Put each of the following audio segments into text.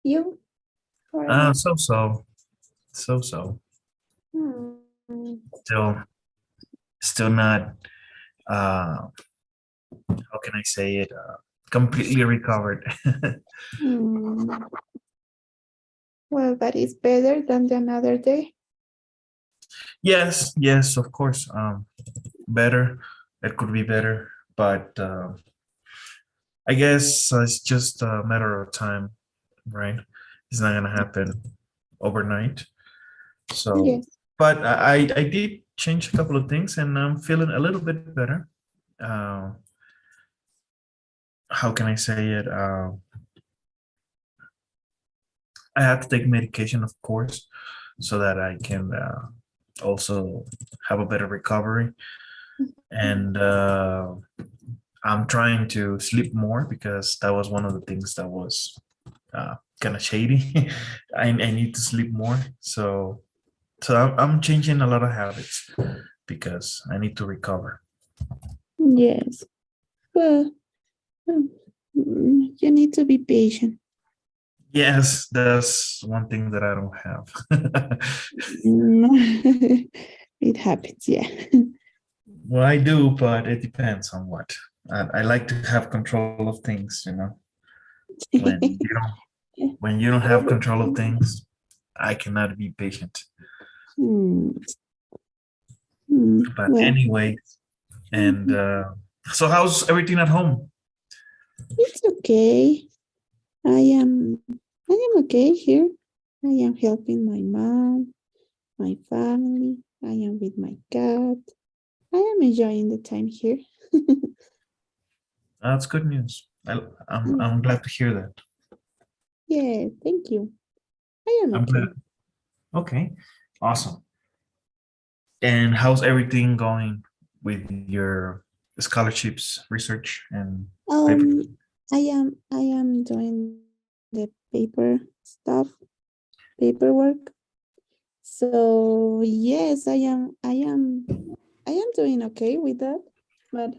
You? How are you? So. Hmm. Still, still not. Uh, how can I say it? Completely recovered. Hmm. Well, that is better than the another day. Yes, of course. Better. It could be better, but I guess it's just a matter of time, right? It's not gonna happen overnight. So, Yes. but I did change a couple of things, and I'm feeling a little bit better. Uh, how can I say it? I have to take medication, of course, so that I can also have a better recovery. And I'm trying to sleep more because that was one of the things that was kind of shady. I need to sleep more. So I'm changing a lot of habits because I need to recover. Yes. Well, you need to be patient. Yes, that's one thing that I don't have. It happens, yeah. Well, I do, but it depends on what. I like to have control of things, you know. When you don't when you don't have control of things, I cannot be patient. Hmm. But Well, anyway, and so how's everything at home? it's okay. I am I am okay here. I am helping my mom, my family. I am with my cat. I am enjoying the time here. That's good news. I'm glad to hear that. Yeah, thank you. I am I'm glad. okay. Okay, awesome. And how's everything going with your scholarships, research, and paper? Um, I am doing the paper stuff, paperwork. So yes, I am doing okay with that. But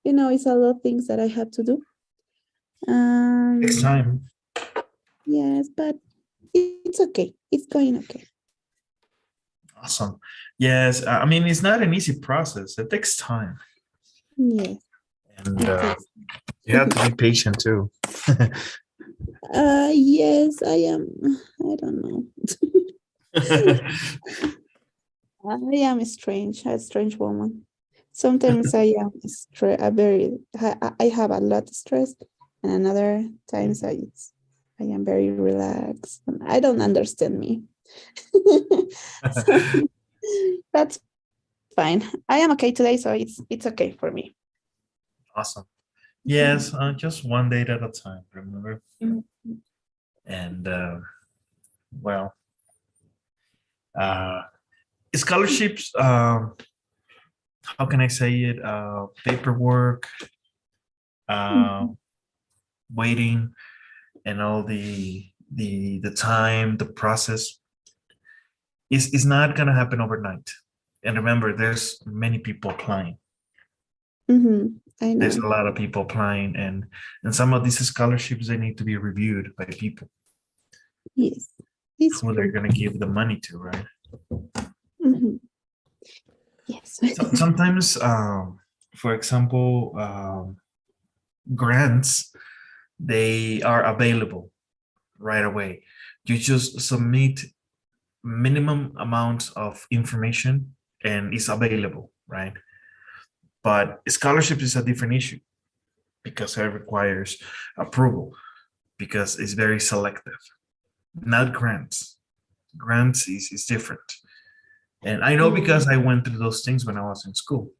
it's a lot of things that I have to do. Next Um, time. yes, but it's okay. It's going okay. Awesome. Yes, I mean it's not an easy process. It takes time, Yes, and it takes. you have to be patient too. Yes, I am. I don't know. I am a strange woman. Sometimes I am I have a lot of stress, and another times I am very relaxed. And I don't understand me. So that's fine. I am okay today, so it's okay for me. Awesome. Yes, just one day at a time. Remember, Mhm. and well, uh, scholarships. How can I say it? Paperwork, uh, Mhm. waiting, and all the time, the process is not gonna happen overnight. And remember, there's many people applying. I There's know. a lot of people applying, and some of these scholarships they need to be reviewed by people Yes, it's who they're true. gonna give the money to, right? Mhm. Yes. So, sometimes, for example, grants they are available right away. You just submit minimum amount of information and it's available, right? But scholarship is a different issue because it requires approval because it's very selective. Not grants. Grants is different. And I know Mm. because I went through those things when I was in school.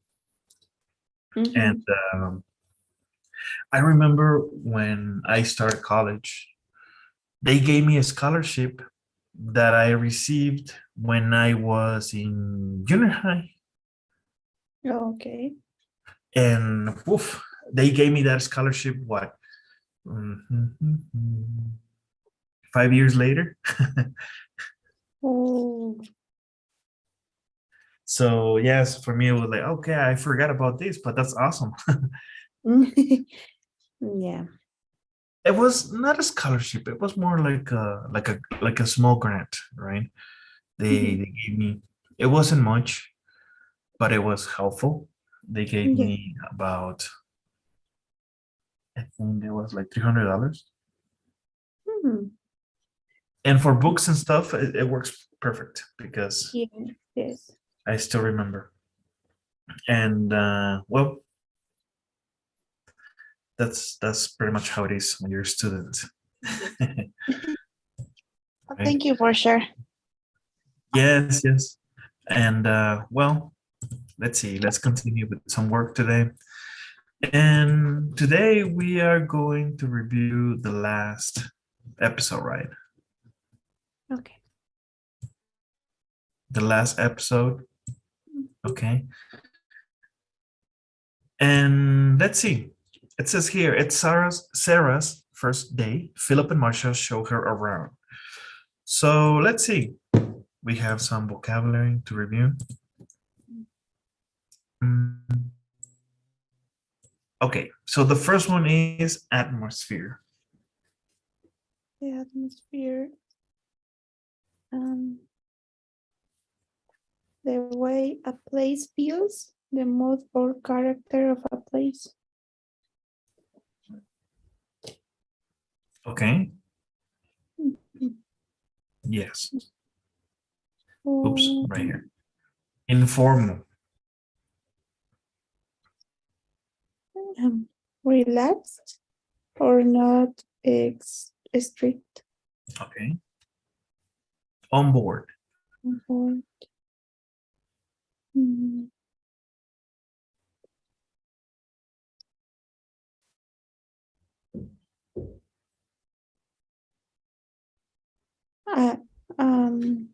And Mhm. um, I remember when I started college, they gave me a scholarship that I received when I was in junior high. Okay. And woof, they gave me that scholarship, what, Mhm. 5 years later? Oh. So, yes, for me, it was like, okay, I forgot about this, but that's awesome. Yeah. It was not a scholarship. It was more like a small grant, right? Mhm. They gave me. It wasn't much, but it was helpful. They gave Yeah. me about, I think it was like $300. Mhm. And for books and stuff, it works perfect because Yeah. Yes. I still remember. And well, that's pretty much how it is when you're a student. Well, Right? thank you for sure. Yes, yes. And well, let's see. Let's continue with some work today. And today we are going to review the last episode, right? Okay. The last episode. Okay. And let's see. It says here, it's Sarah's first day. Philip and Marcia show her around. So let's see. We have some vocabulary to review. Mm, okay, so the first one is atmosphere. The atmosphere. Um, the way a place feels, the mood or character of a place. Okay, Mhm. yes. Oops, right Um, here. Informal. um, relaxed or not strict. Okay. On board. Or, mm, uh, um,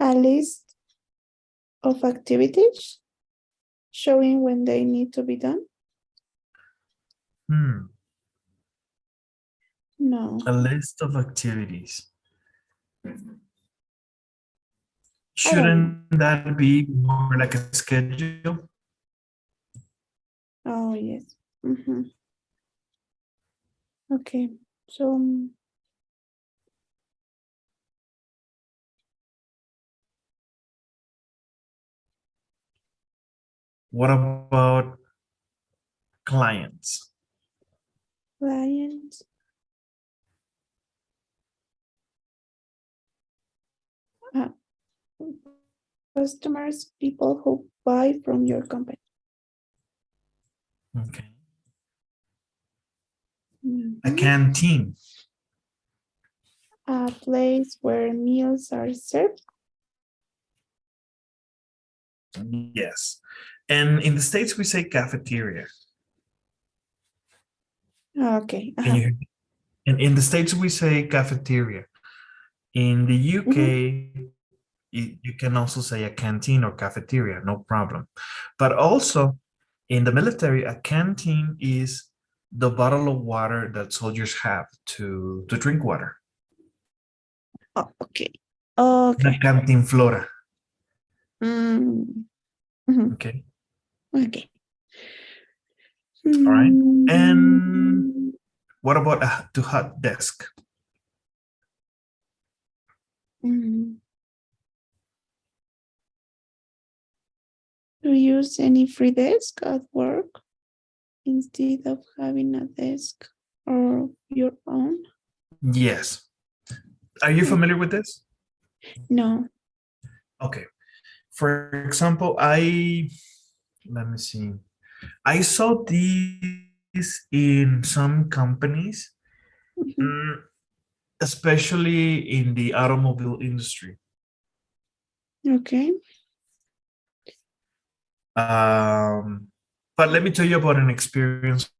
a list of activities showing when they need to be done. Hmm. No, A list of activities. I don't know. Shouldn't that be more like a schedule? Oh, yes. Mhm. Okay, so What about clients? clients, uh, customers, people who buy from your company. Okay. A Mhm. canteen. A place where meals are served. Yes. And in the States, we say cafeteria. Okay. Can you hear me? And in the States, we say cafeteria. In the Mhm. UK, you can also say a canteen or cafeteria, no problem. But also in the military, a canteen is the bottle of water that soldiers have to drink water. Oh, okay. Una Okay. cantinflora. Mm, mhm. Okay. Okay. All right. And Mm, what about a to hot desk? mm. Do you use any free desk at work instead of having a desk or your own? Yes. Are you Okay. familiar with this? No. Okay. For example, let me see. I saw these in some companies, Mhm. mm, especially in the automobile industry. Okay. Um, but let me tell you about an experience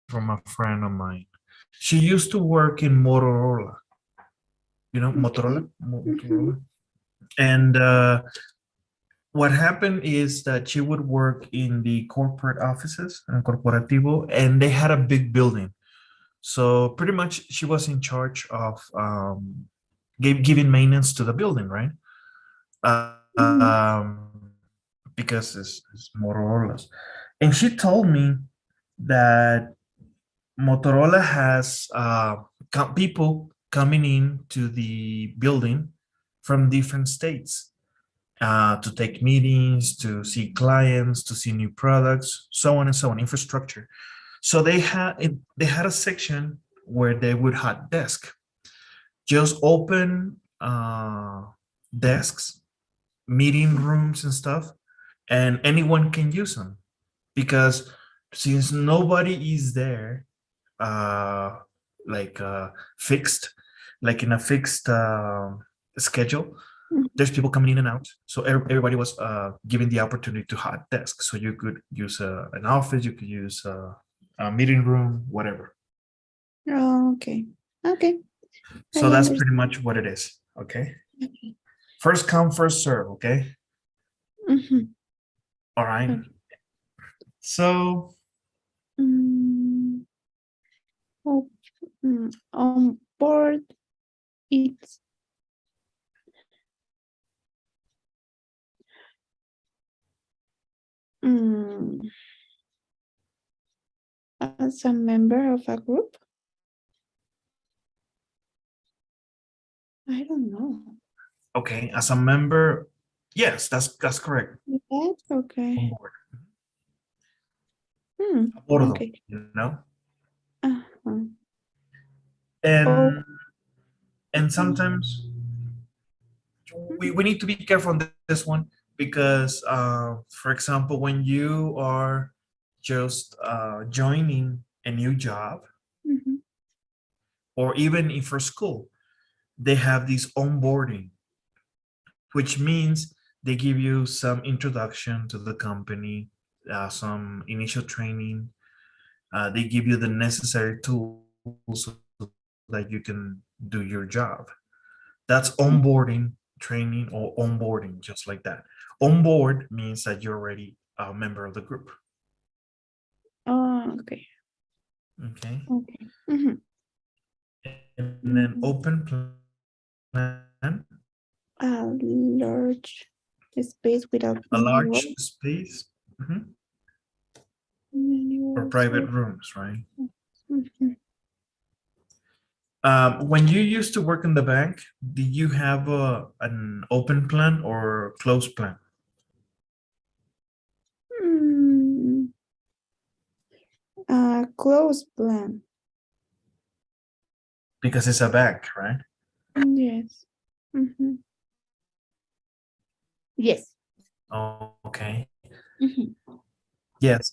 from a friend of mine. She used to work in Motorola, Okay. Motorola, Mhm. Motorola. And what happened is that she would work in the corporate offices and corporativo, and they had a big building. So pretty much she was in charge of giving maintenance to the building, right? Mhm. Because it's Motorola's. And she told me that Motorola has people coming in to the building from different states to take meetings, to see clients, to see new products, so on and so on, infrastructure. So they had a section where they would have desk, just open desks, meeting rooms and stuff, and anyone can use them because since nobody is there uh like fixed, like in a fixed schedule, there's people coming in and out, so everybody was given the opportunity to hot desk, so you could use an office, you could use a meeting room, whatever. Oh, okay. Okay. So I that's pretty understand. much what it is. Okay, Okay. first come first serve. Okay, Mhm. all right. Okay. So Mm, oh, on board, it's mm, as a member of a group. I don't know. okay, as a member, yes, that's correct. Is that On okay? board, a bordo, Okay. you know, Uh-huh. Oh, and sometimes we need to be careful on this one because for example, when you are just joining a new job mhm. or even in for school, they have this onboarding, which means they give you some introduction to the company, some initial training. They give you the necessary tools so that you can do your job. That's onboarding training or onboarding, just like that. Onboard means that you're already a member of the group. Oh, okay. Okay. Okay. Mhm. And then Mm, open plan, a large space a without many large walls. space, Many or walls. private rooms, right? Mhm. When you used to work in the bank, did you have an open plan or closed plan? Mm, a close plan. Because it's a bank, right? Yes. Mhm. Yes. Okay. Mhm. Yes,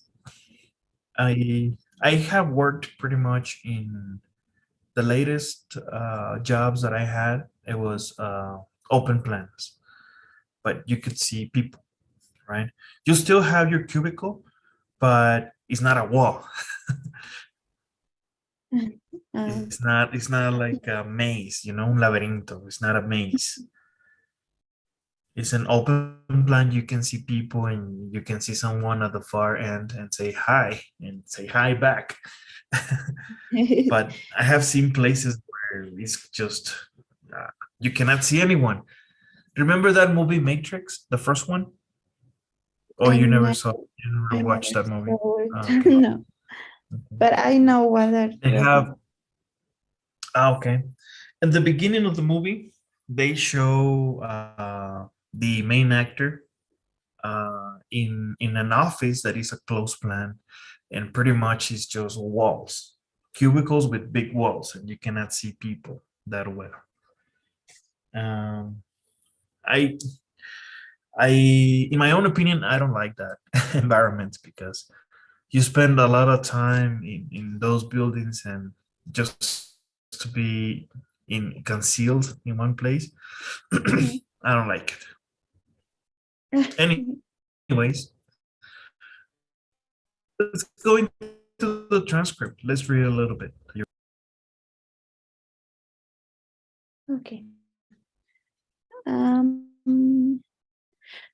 I have worked pretty much in the latest jobs that I had. It was open plans, but you could see people, right? You still have your cubicle, but it's not a wall. Uh, It's not like a maze, un laberinto. It's not a maze. It's an open plan. You can see people and you can see someone at the far end and say hi back. But I have seen places where it's just uh, you cannot see anyone. Remember that movie Matrix, the first one? Or I you never never, saw, you I never watched never that movie? saw it. Ah, okay. No, Okay. but I know what are They you talking. have okay. In the beginning of the movie, they show the main actor in an office that is a closed plan, and pretty much it's just walls, cubicles with big walls, and you cannot see people that well. Um, I in my own opinion, I don't like that environment because you spend a lot of time in those buildings and just to be in concealed in one place. Mhm. I don't like it. Anyways, let's go into the transcript. Let's read a little bit. Okay.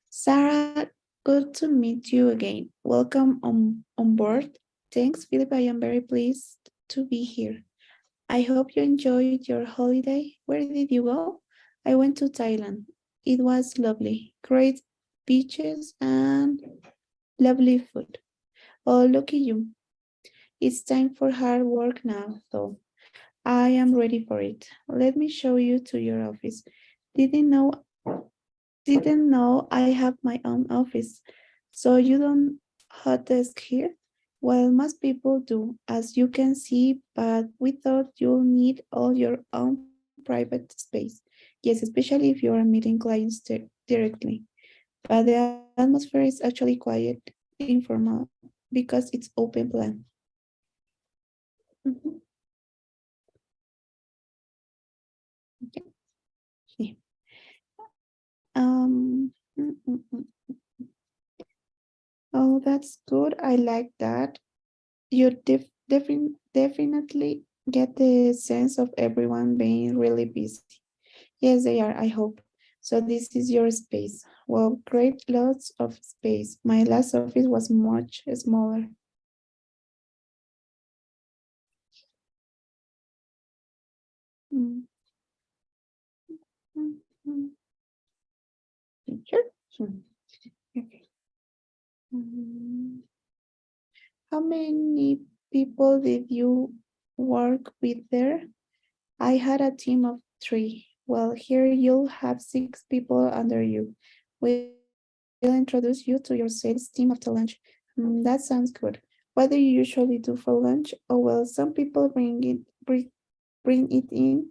Sarah, good to meet you again. Welcome on board. Thanks, Philip. I am very pleased to be here. I hope you enjoyed your holiday. Where did you go? I went to Thailand. It was lovely. Great beaches and lovely food. Oh, look at you. It's time for hard work now, though. I am ready for it. Let me show you to your office. Didn't know didn't know I have my own office. So you don't hot desk here? Well, most people do, as you can see, but we thought you'll need all your own private space. Yes, especially if you are meeting clients directly. But the atmosphere is actually quiet, informal, because it's open plan. Mhm. Okay. Yeah. Oh, that's good. I like that. You definitely get the sense of everyone being really busy. Yes, they are, I hope. So this is your space. Well, great, lots of space. My last office was much smaller. Mm, mm, mm. Sure. Okay. Mm. How many people did you work with there? I had a team of 3. Well, here you'll have 6 people under you. We'll introduce you to your sales team after lunch. That sounds good. What do you usually do for lunch? Oh, well, some people bring it in,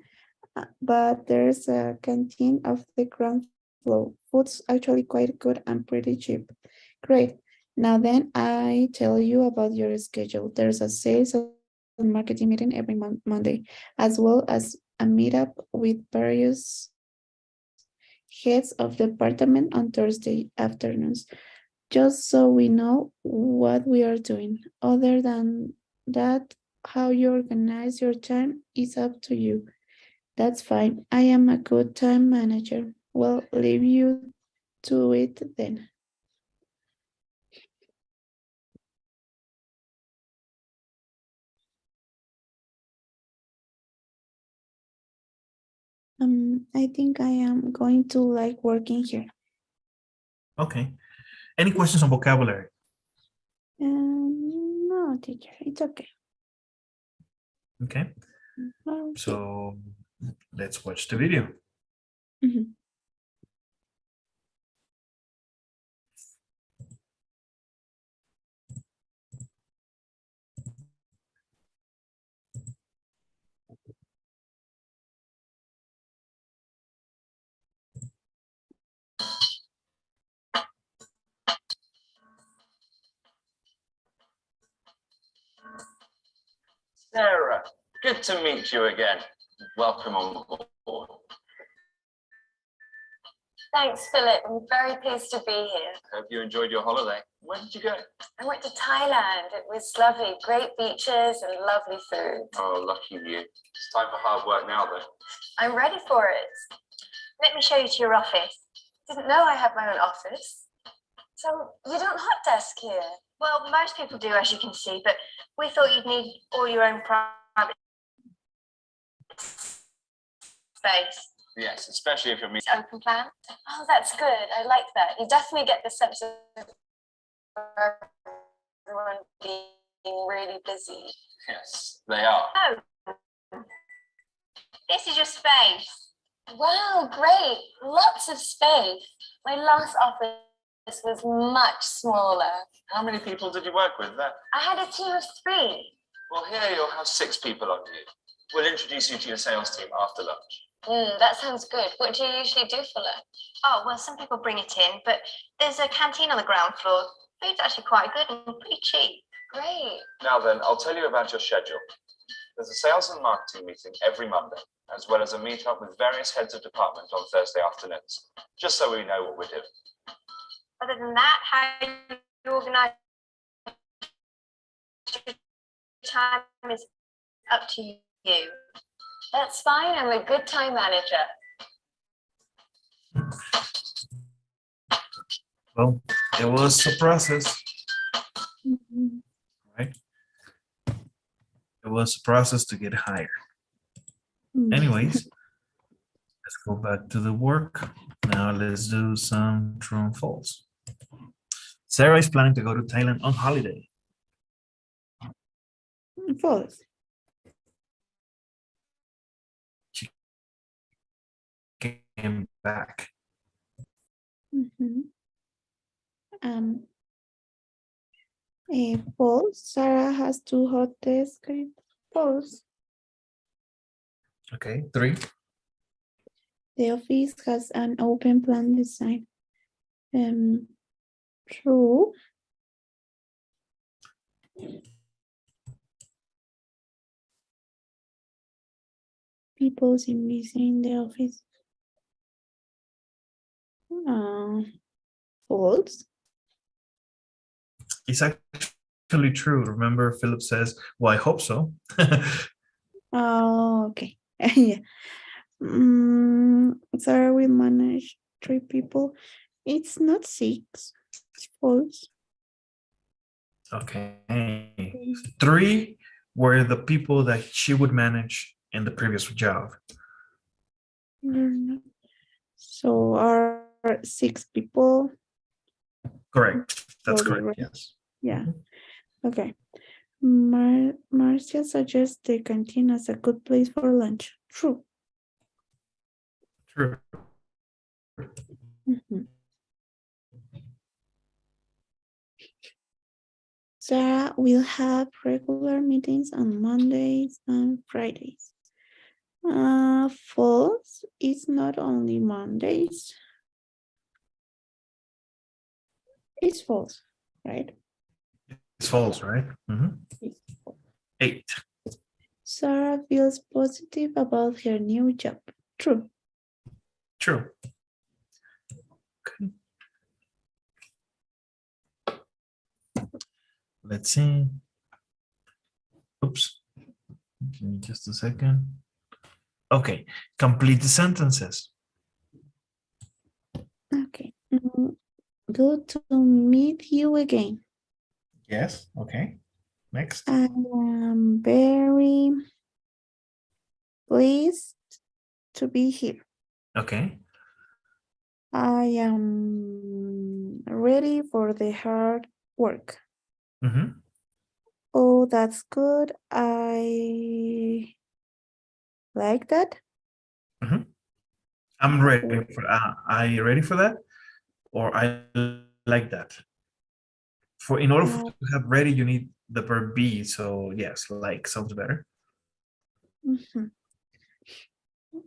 but there's a canteen of the ground floor. Food's actually quite good and pretty cheap. Great. Now then, I tell you about your schedule. There's a sales and marketing meeting every Monday, as well as a meetup with various heads of department on Thursday afternoons, just so we know what we are doing. Other than that, how you organize your time is up to you. That's fine. I am a good time manager. Well, leave you to it then. I think I am going to like working here. Okay. Any questions on vocabulary? No, teacher, it's okay. Okay. Okay. So let's watch the video. Mhm. Sarah, good to meet you again. Welcome on board. Thanks, Philip. I'm very pleased to be here. Hope you enjoyed your holiday. Where did you go? I went to Thailand. It was lovely. Great beaches and lovely food. Oh, lucky you. It's time for hard work now, though. I'm ready for it. Let me show you to your office. Didn't know I had my own office. So you don't hot desk here? Well, most people do, as you can see, but we thought you'd need all your own private space. Yes, especially if you're meeting. It's open plan. Oh, that's good. I like that. You definitely get the sense of everyone being really busy. Yes, they are. Oh, this is your space. Wow, great. Lots of space. My last office was much smaller. How many people did you work with there? I had a team of 3. Well, here you'll have 6 people under you. We'll introduce you to your sales team after lunch. That sounds good. What do you usually do for lunch? Oh, well, some people bring it in, but there's a canteen on the ground floor. Food's actually quite good and pretty cheap. Great. Now then, I'll tell you about your schedule. There's a sales and marketing meeting every Monday, as well as a meetup with various heads of department on Thursday afternoons, just so we know what we're doing. Other than that, how you organize your time is up to you. That's fine. I'm a good time manager. Well, it was a process, Mhm. right? It was a process to get hired. Mm. Anyways, let's go back to the work. Now let's do some true and false. Sarah is planning to go to Thailand on holiday. False. Came back. Mhm. False. Sarah has two hot desks. False. Okay, 3. The office has an open plan design. True. People seem busy in the office. False. It's actually true. Remember, Philip says, well, I hope so. Oh, okay. Yeah. Sarah will manage 3 people. It's not 6. It's false. Okay. 3 were the people that she would manage in the previous job. So are 6 people? Correct. That's Totally correct. right. Yes. Yeah. Okay. Marcia suggests the canteen as a good place for lunch. True. True. Mhm. Sarah will have regular meetings on Mondays and Fridays. False. It's not only Mondays. It's false, right? It's false, right? Mhm. 8. Sarah feels positive about her new job. True. True. Okay. Let's see. Oops. Give me just a second. Okay. Complete the sentences. Okay. Good to meet you again. Yes. Okay. Next. I am very pleased to be here. Okay. I am ready for the hard work. Mm-hmm. Oh, that's good. I like that. Mm-hmm. I'm ready for are you ready for that? Or I like that. In order to have ready, you need the verb be. So yes, like sounds better. Mhm.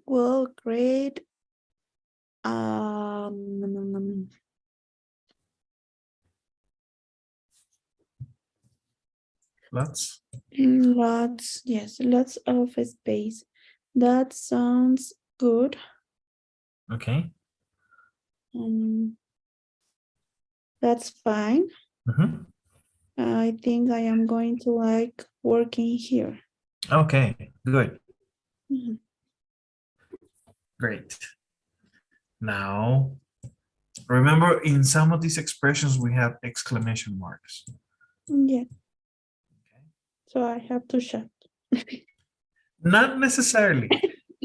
Well, great. Um, Lots. lots of space. That sounds good. Okay. That's fine. Mm-hmm. I think I am going to like working here. Okay, good. Mhm. Great. Now, remember in some of these expressions, we have exclamation marks. Yeah, Okay. so I have to shut. Not necessarily,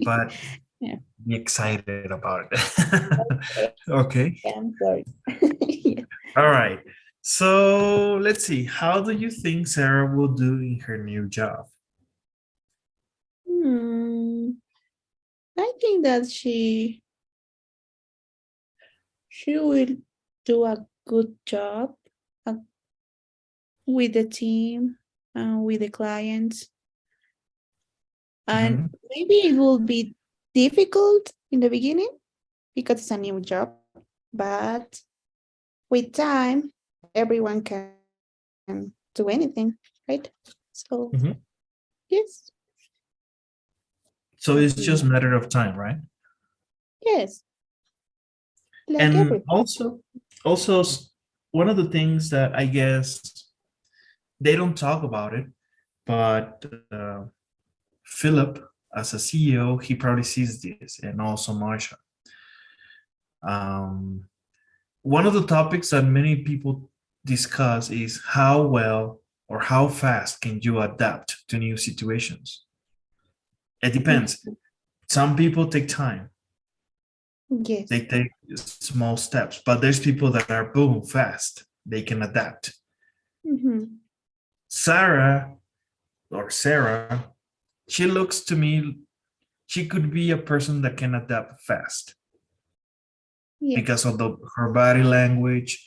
but Yeah. be excited about it. Okay. Yeah, I'm sorry. Yeah. All right. So let's see. How do you think Sarah will do in her new job? I think that she will do a good job with the team and with the clients. And maybe it will be difficult in the beginning because it's a new job, but with time, everyone can do anything, right? So, yes. So it's just a matter of time, right? Yes. Like And everything. also one of the things that I guess they don't talk about it, but Philip, as a CEO, he probably sees this, and also Marsha. One of the topics that many people discuss is how well or how fast can you adapt to new situations. It depends. Some people take time. Yes. They take small steps, but there's people that are boom fast. They can adapt. Sarah or Sarah, she looks to me, she could be a person that can adapt fast because Yes. of her body language,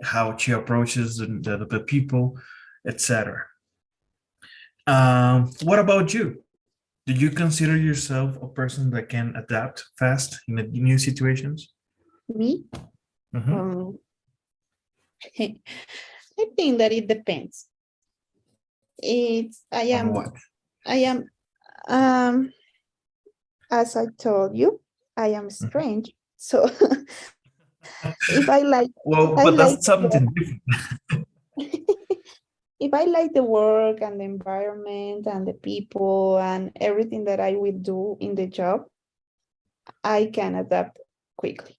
how she approaches the people, etc. What about you? Do you consider yourself a person that can adapt fast in new situations? Me? Mhm. Um, I think that it depends. It's On what? I am as I told you, I am Mhm. strange. So if I like Well, I but like that's something different. if I like the work and the environment and the people and everything that I will do in the job, I can adapt quickly.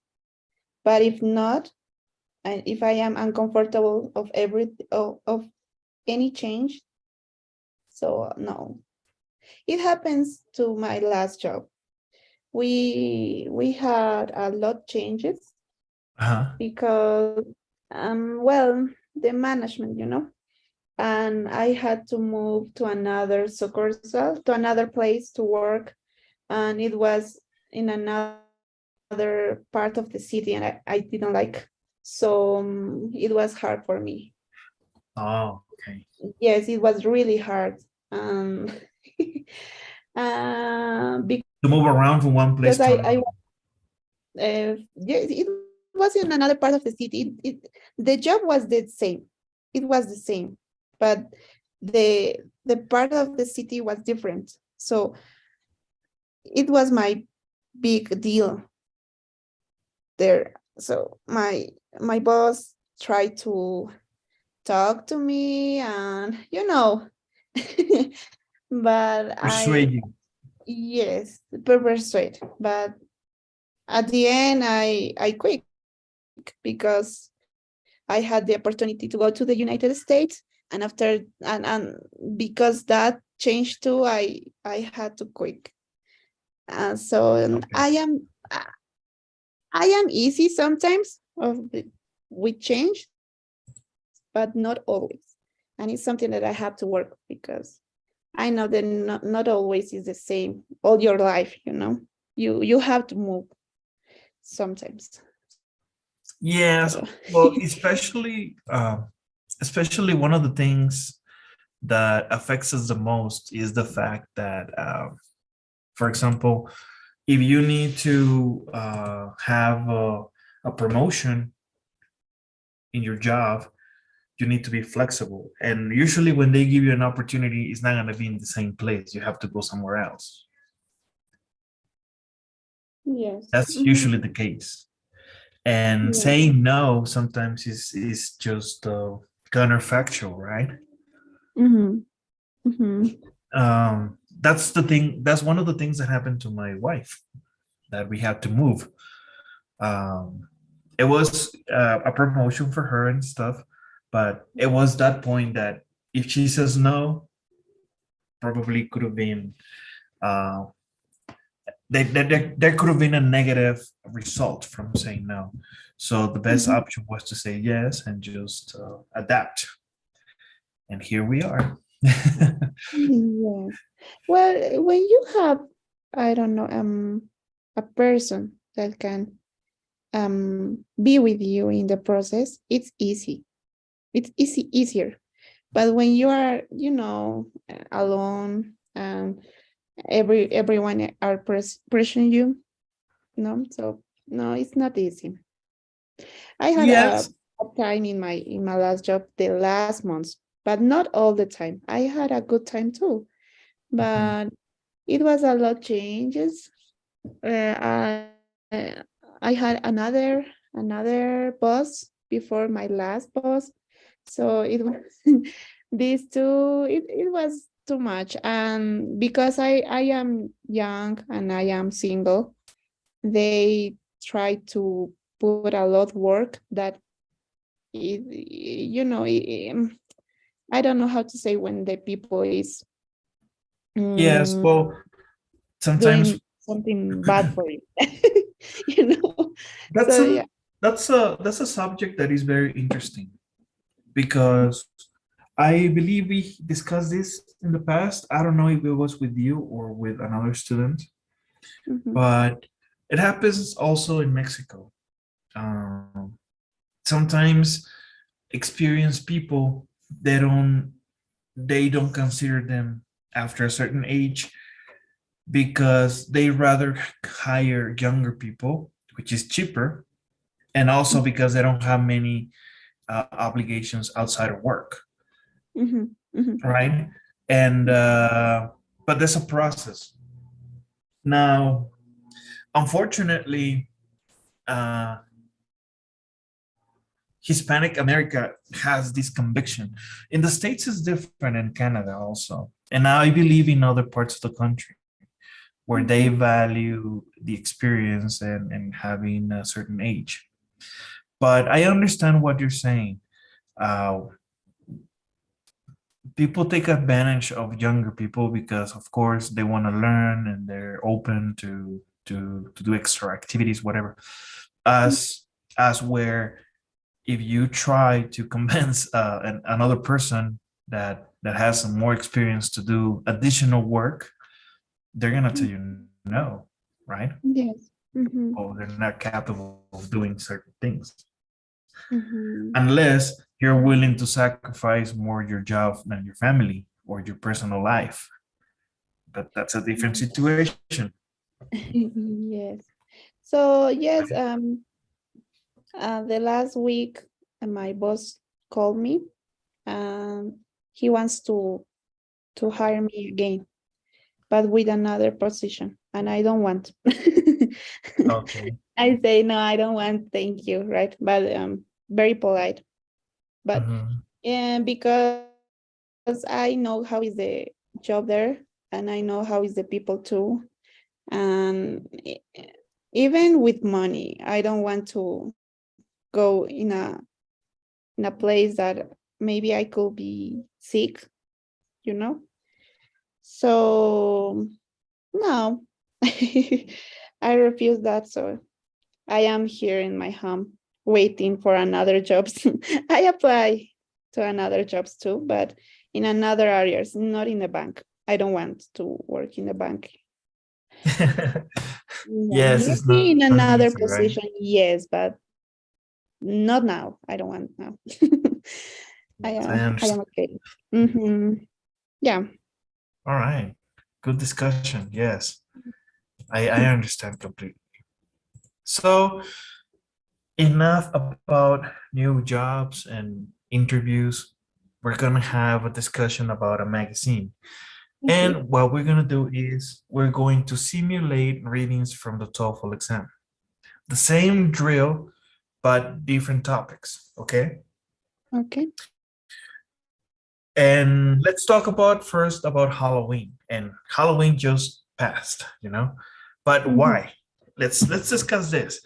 But if not, and if I am uncomfortable of any change, so no. It happens to my last job. We had a lot changes Uh-huh. because well, the management, and I had to move to another succursal, to another place to work, and it was in another part of the city, and I didn't like, so it was hard for me. Oh, okay. Yes, it was really hard. To move around from one place Because to I another. yes, it was in another part of the city. The job was the same. It was the same, but the part of the city was different. So it was my big deal there. So my boss tried to talk to me, and but Persuade you. yes, persuade. But at the end, I quit because I had the opportunity to go to the United States, and after and because that changed too, I had to quit. So Okay. I am easy sometimes with change, but not always, and it's something that I have to work because I know that not always is the same all your life. You have to move sometimes. Yes. So Well, especially one of the things that affects us the most is the fact that, for example, if you need to have a promotion in your job, you need to be flexible. And usually, when they give you an opportunity, it's not going to be in the same place. You have to go somewhere else. yes. That's usually the case. And Yeah. saying no sometimes is just counterfactual, right? Mm-hmm. Mm-hmm. That's the thing. That's one of the things that happened to my wife, that we had to move. Um, it was a promotion for her and stuff, but it was that point that if she says no, probably could have been uh, there could have been a negative result from saying no. So the best Mm-hmm. option was to say yes and just adapt. And here we are. Yes. Well, when you have, I don't know, a person that can be with you in the process, it's easy. It's easier. But when you are, alone, and everyone are pressuring you, no, so no, it's not easy. I had Yes. a time in my last job the last months, but not all the time. I had a good time too, Mhm. but it was a lot changes. I had another boss before my last boss, so it was these two. It was too much, and because I am young and I am single, they try to put a lot work that I don't know how to say when the people is Yes. um, Well, sometimes doing something bad for you. you know that's so a yeah. that's a subject that is very interesting because I believe we discussed this in the past. I don't know if it was with you or with another student, Mhm. but it happens also in Mexico. Sometimes experienced people they don't consider them after a certain age because they rather hire younger people, which is cheaper, and also because they don't have many obligations outside of work, Mhm. Mhm. right? And but there's a process. Now, unfortunately, uh, Hispanic America has this conviction. In the States, it's different, in Canada also. And I believe in other parts of the country where they Mhm. value the experience and having a certain age. But I understand what you're saying. Uh, People take advantage of younger people because, of course, they want to learn and they're open to do extra activities, whatever. As where if you try to convince another person that has some more experience to do additional work, they're gonna tell you no, right? Yes. Mhm. Or they're not capable of doing certain things Mhm. unless you're willing to sacrifice more your job than your family or your personal life. But that's a different situation. Yes. So yes, the last week, my boss called me, and he wants to hire me again, but with another position, and I don't want. Okay. I say no, I don't want. Thank you, right? But very polite. But Mhm. because I know how is the job there, and I know how is the people too, and even with money, I don't want to go in a place that maybe I could be sick, you know. So no, I refuse that. So I am here in my home waiting for another jobs. I apply to another jobs too, but in another areas, not in the bank. I don't want to work in the bank. Yeah, Yes, it's maybe not in easy, another right? position, yes, but not now. I don't want now. Yes, I I understand. am okay. Hmm. Yeah. All right. Good discussion. Yes, I understand completely. So, enough about new jobs and interviews. We're going to have a discussion about a magazine. Okay. And what we're going to do is we're going to simulate readings from the TOEFL exam. The same drill, but different topics. Okay. Okay. And let's talk about first about Halloween. And Halloween just passed. But Mhm. why? Let's discuss this.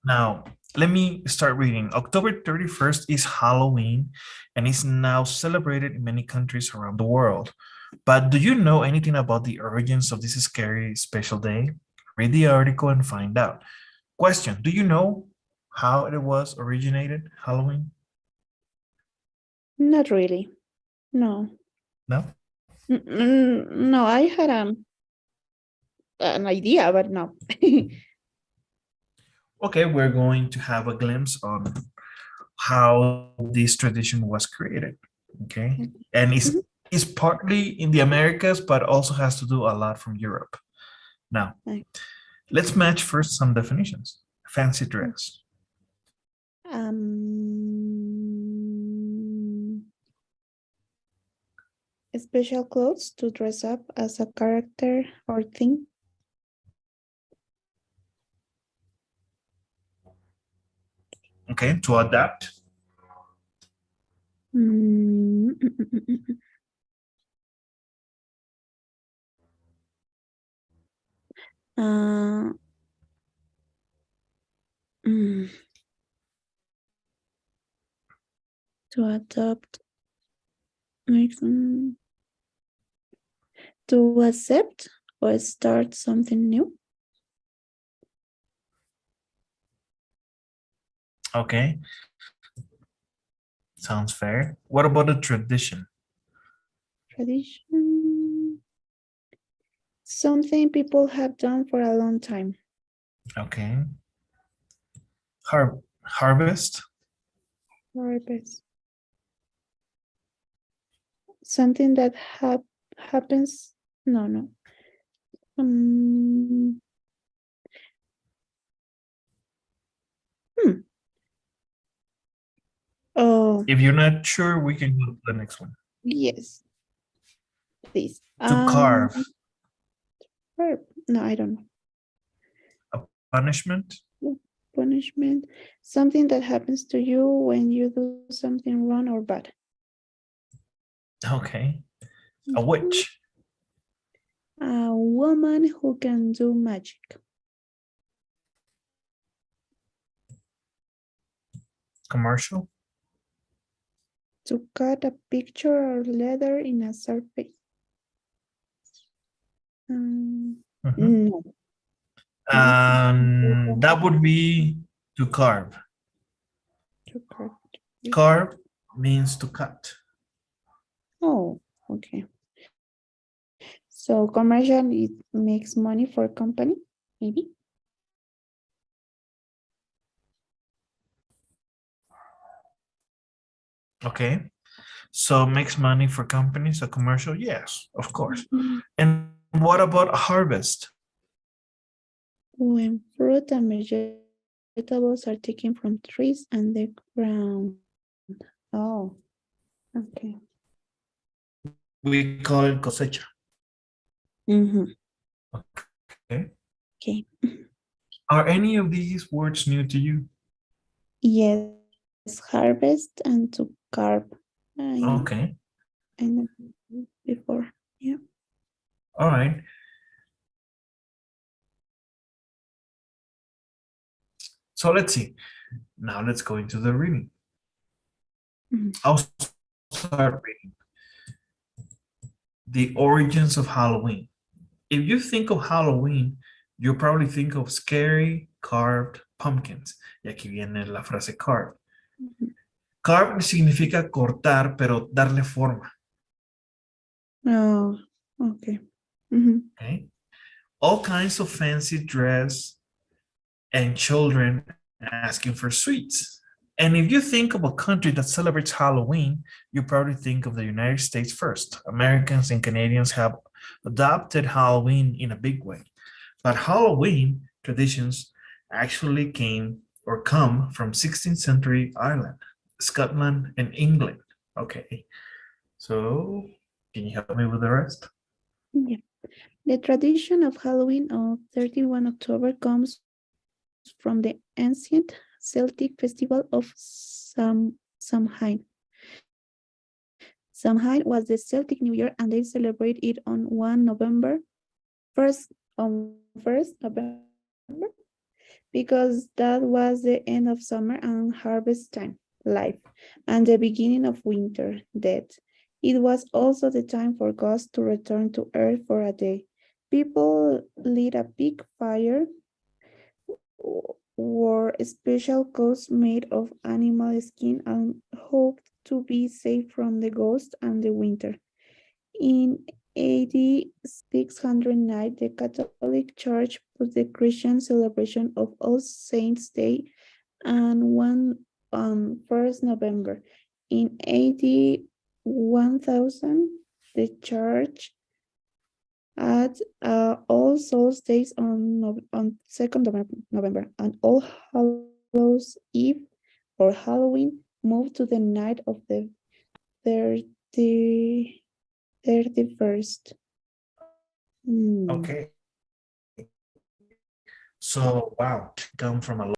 Now, let me start reading. October 31st is Halloween and is now celebrated in many countries around the world. But do you know anything about the origins of this scary special day? Read the article and find out. Question: do you know how it was originated, Halloween? Not really. No. No? No, I had an idea, but no. Okay, we're going to have a glimpse on how this tradition was created. Okay, and Mhm. it's partly in the Americas, but also has to do a lot from Europe. Now, Like, let's match first some definitions. Fancy dress. Um, special clothes to dress up as a character or thing. Okay, to adapt. Mm, mm, mm, mm, mm, mm. Mm, to adopt, make to accept or start something new. Okay, sounds fair. What about the tradition? Tradition. Something people have done for a long time. Okay. Harvest. Harvest. Something that happens. No. Um, Oh, If you're not sure, we can go to the next one. yes, please. To carve. Verb. No, I don't know. Punishment. Punishment. Something that happens to you when you do something wrong or bad. Okay. A witch. A woman who can do magic. Commercial. To cut a picture or letter in a surface. Mhm. No. That would be to carve. To cut. Carve means to cut. Oh, okay. So commercial, it makes money for company, maybe? Okay. So makes money for companies, a commercial? Yes, of course. Mhm. And what about harvest? When fruit and vegetables are taken from trees and the ground. Oh, okay. We call it cosecha. Mm-hmm. Okay. Okay. Are any of these words new to you? Yes, harvest and to carve. Okay. I know before. Yeah. All right. So let's see. Now let's go into the reading. Mhm. I'll start reading. The origins of Halloween. If you think of Halloween, you'll probably think of scary carved pumpkins. Y aquí viene la frase carved. Mhm. Carved significa cortar, pero darle forma. Oh, okay. Mhm. Okay. All kinds of fancy dress and children asking for sweets. And if you think of a country that celebrates Halloween, you probably think of the United States first. Americans and Canadians have adopted Halloween in a big way. But Halloween traditions actually come from 16th century Ireland, Scotland, and England. Okay, so can you help me with the rest? Yeah. The tradition of Halloween of 31 October comes from the ancient Celtic festival of Samhain. Samhain was the Celtic New Year, and they celebrate it on 1 November, first November, because that was the end of summer and harvest time, life, and the beginning of winter, death. It was also the time for ghosts to return to earth for a day. People lit a big fire, wore special coats made of animal skin, and hoped to be safe from the ghosts and the winter. In AD 609, the Catholic Church put the Christian celebration of All Saints' Day and one on 1st November. In AD 1000, the Church had All Souls Days on 2nd November, and All Hallows Eve or Halloween moved to the night of the 31st. Okay. So, wow, come from a